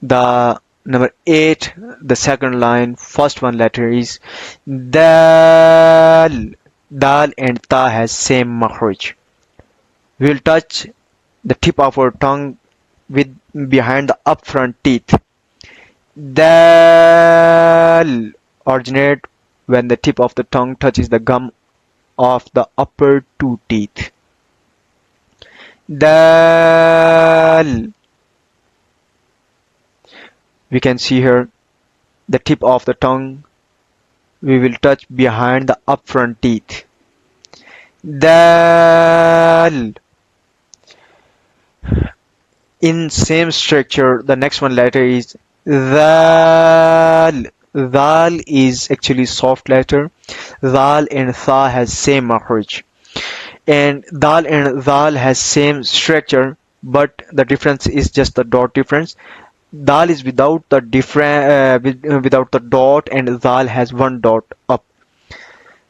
The number 8, the second line, first one letter is Dal. Dal and Ta has same makhraj. We will touch the tip of our tongue with behind the upfront teeth. Dal originate when the tip of the tongue touches the gum of the upper two teeth. Dal. We can see here the tip of the tongue we will touch behind the upfront teeth. Dal. In same structure, the next one letter is Dal. Dal is actually soft letter. Dal and Tha has same makhraj. And Dal and Dal has same structure, but the difference is just the dot difference. Dal is without the without the dot, and Dal has one dot up.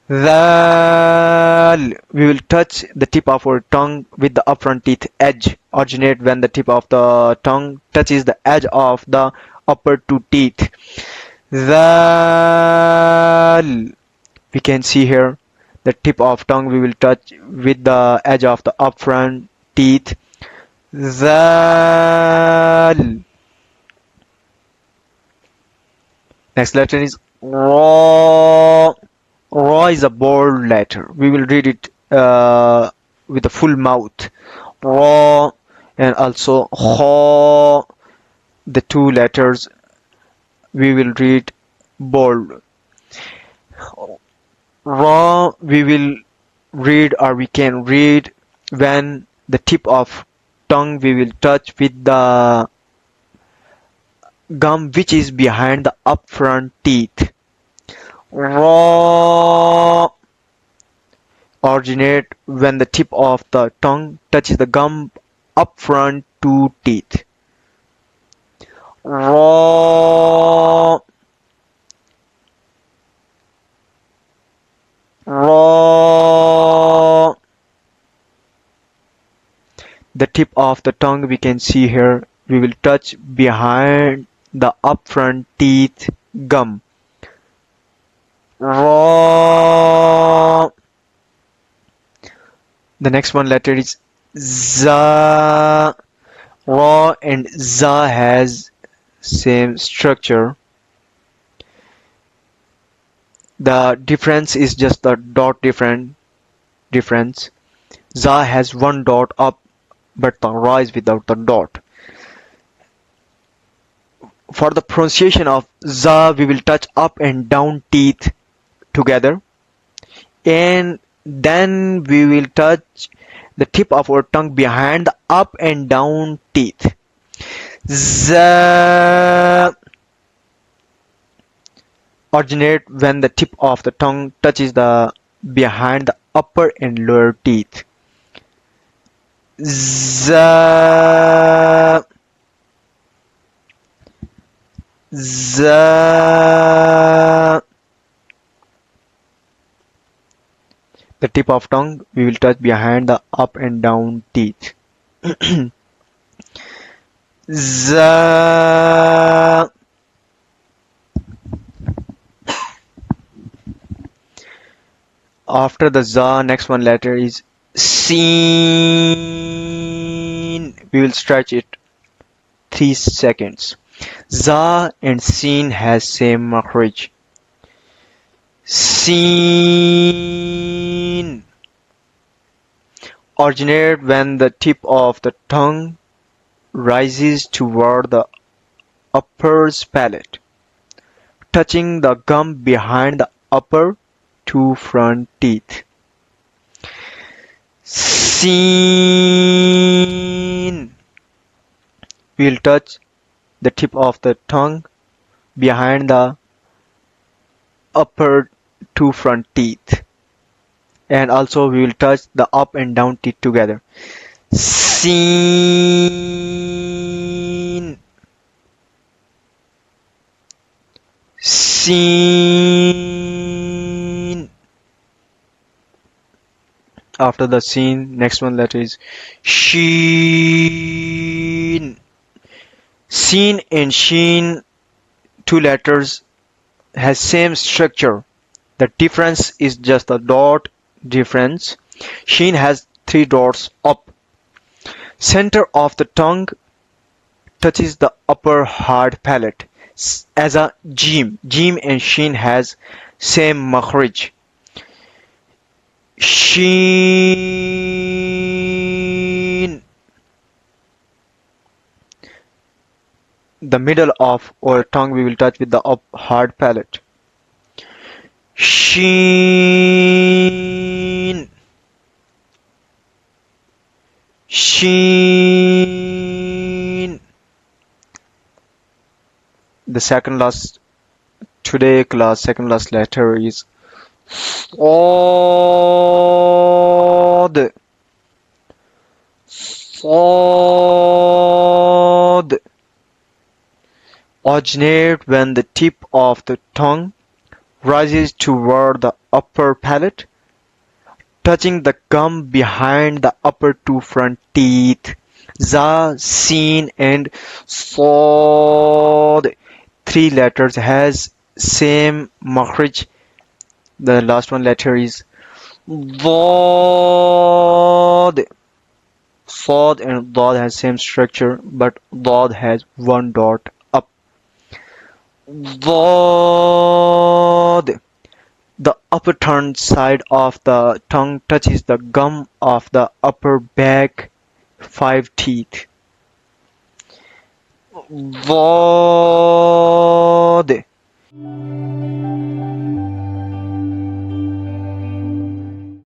Dal. We will touch the tip of our tongue with the upfront teeth edge. Originate when the tip of the tongue touches the edge of the upper two teeth. Dal. We can see here the tip of tongue we will touch with the edge of the upfront teeth. Dal. Next letter is Ra. Ra is a bold letter. We will read it with a full mouth. Ra, and also Kha. The two letters we will read bold. Ra we will read, or we can read when the tip of tongue we will touch with the gum which is behind the upfront teeth. Ra originate when the tip of the tongue touches the gum upfront two teeth. Ra. Ra. The tip of the tongue we can see here, we will touch behind the upfront teeth gum. Ra. The next one letter is Za. Ra and Za has same structure. The difference is just the dot difference. Za has one dot up, but the Ra is without the dot. For the pronunciation of Za, we will touch up and down teeth together, and then we will touch the tip of our tongue behind the up and down teeth. Z originate when the tip of the tongue touches the behind the upper and lower teeth. Z. Z. The tip of tongue we will touch behind the up and down teeth. Z. After the za, next one letter is Seen. We will stretch it 3 seconds. Za and Seen has same makhraj. Seen. Originate when the tip of the tongue rises toward the upper palate, touching the gum behind the upper two front teeth. Seen. We will touch the tip of the tongue behind the upper two front teeth, and also we will touch the up and down teeth together. Seen. Seen. After the seen, next one letter is Sheen. Seen and sheen, two letters, has same structure. The difference is just the dot difference. Sheen has three dots up. Center of the tongue touches the upper hard palate. As a Jim. Jim and Sheen has same makhraj. Sheen. The middle of our tongue we will touch with the up hard palate. Sheen. Sheen. The second last today class second last letter is Sod. Sod. Originate when the tip of the tongue rises toward the upper palate, touching the gum behind the upper two front teeth. Za, Sin and Sod. Three letters has same makhraj. The last one letter is Dwaad. Sod and Dwaad has same structure, but Dwaad has one dot up. Dwaad. The upper turned side of the tongue touches the gum of the upper back five teeth. Dwaad.